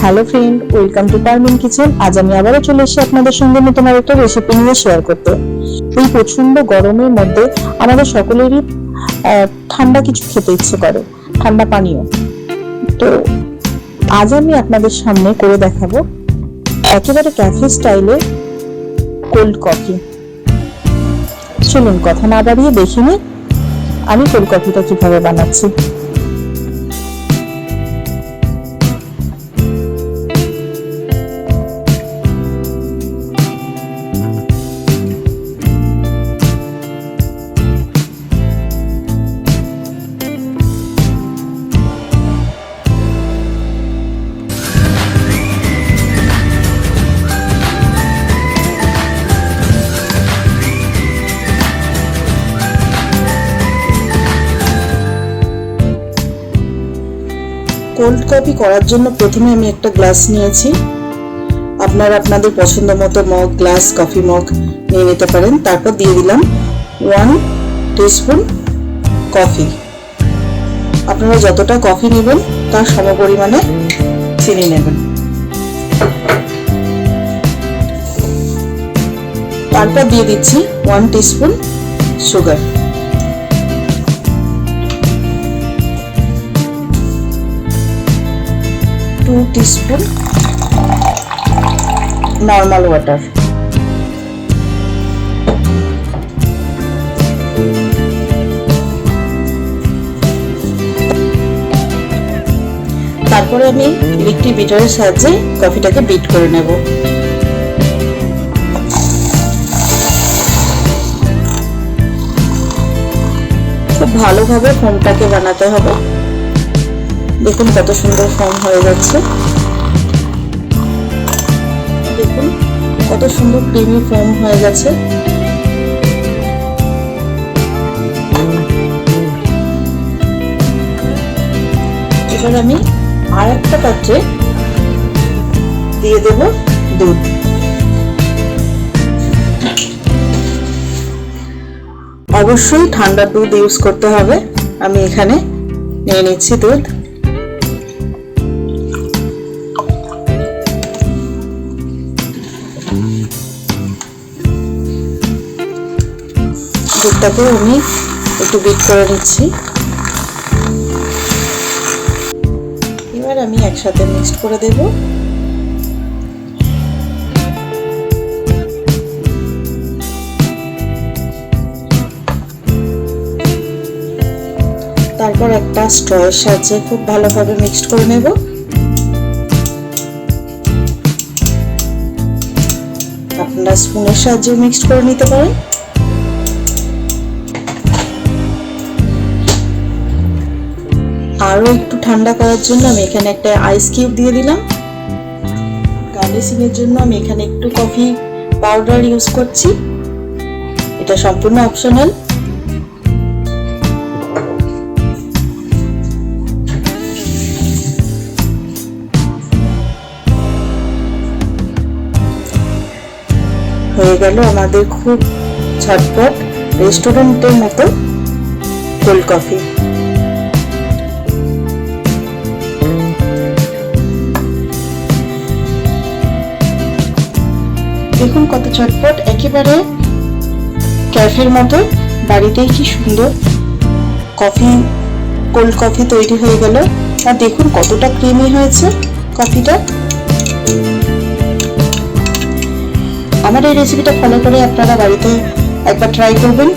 Hello friend, welcome to Parmin kitchen. আজ আমি আবারও চলে এসেছি আপনাদের সঙ্গে নতুন আরেকটা রেসিপি নিয়ে শেয়ার করতে। এই প্রচন্ড গরমের মধ্যে আমাদের সকলেরই ঠান্ডা কিছু খেতে ইচ্ছে করে, ঠান্ডা পানীয়। তো আজ আমি আপনাদের সামনে করে দেখাবো একেবারে ক্যাফে স্টাইলে কোল্ড কফি। চলুন কথা না বাড়িয়ে দেখে নিই আমি কোল্ড কফিটা কিভাবে বানাচ্ছি। কোল্ড কফি করার জন্য প্রথমে আমি একটা গ্লাস নিয়েছি। আপনারা আপনাদের পছন্দ মতো মগ, গ্লাস, কফি মগ নিয়ে নিতে পারেন। তারপর দিয়ে দিলাম 1 টিস্পুন কফি। আপনারা যতটা কফি নেবেন তার সমপরিমাণে চিনি নেবেন। তারপর দিয়ে দিচ্ছি 1 teaspoon sugar. Two teaspoon normal water. তারপরে আমি ইলেকট্রিক বিটারের সাহায্যে কফিটাকে বিট করে নেব। খুব ভালোভাবে ফোমটাকে বানাতে হবে। দেখুন কত সুন্দর ফর্ম হয়ে যাচ্ছে, দেখুন কত সুন্দর ক্রিমি ফর্ম হয়ে গেছে। এবার আমি আর একটা পাত্রে দিয়ে দেব দুধ। অবশ্যই ঠান্ডা দুধ ইউজ করতে হবে। আমি এখানে নিয়ে নিচ্ছি দুধ। দুধটাকে আমি একটু বিট করে নিচ্ছি। এবার আমি একসাথে মিক্সড করে দেব। তারপর একটা স্ট্রয়ের সাহায্যে খুব ভালোভাবে মিক্সড করে নেব। আপনারা স্পুনের সাহায্যে মিক্সড করে নিতে পারেন। আরো একটু ঠান্ডা করার জন্য আমি এখানে একটা আইস কিউব দিয়ে দিলাম। গার্নিশিং এর জন্য আমি এখানে একটু কফি পাউডার ইউজ করছি, এটা সম্পূর্ণ অপশনাল। হয়ে গেল আমাদের খুব ঝটপট রেস্টুরেন্টের মতো কোল্ড কফি। দেখুন কত চটপট, একেবারে ক্যাফের মতো বাড়িতেই কি সুন্দর কফি, কোল্ড কফি তৈরি হয়ে গেল। আর দেখুন কতটা ক্রিমি হয়েছে কফিটা। আমার এই রেসিপিটা ফলো করে আপনারা বাড়িতে একবার ট্রাই করবেন।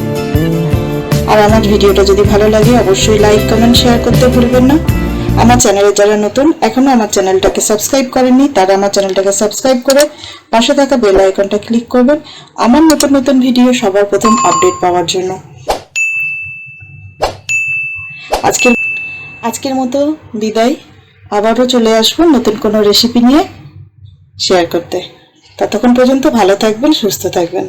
আর আমার ভিডিওটা যদি ভালো লাগে অবশ্যই লাইক, কমেন্ট, শেয়ার করতে ভুলবেন না। আমার চ্যানেলে যারা নতুন, এখনো আমার চ্যানেলটাকে সাবস্ক্রাইব করেননি, তারা আমার চ্যানেলটাকে সাবস্ক্রাইব করে পাশে থাকা বেল আইকনটা ক্লিক করবেন আমার নতুন নতুন ভিডিও সবার প্রথম আপডেট পাওয়ার জন্য। আজকের মতো বিদায়। আবারও চলে আসবো নতুন কোনো রেসিপি নিয়ে শেয়ার করতে। ততক্ষণ পর্যন্ত ভালো থাকবেন, সুস্থ থাকবেন।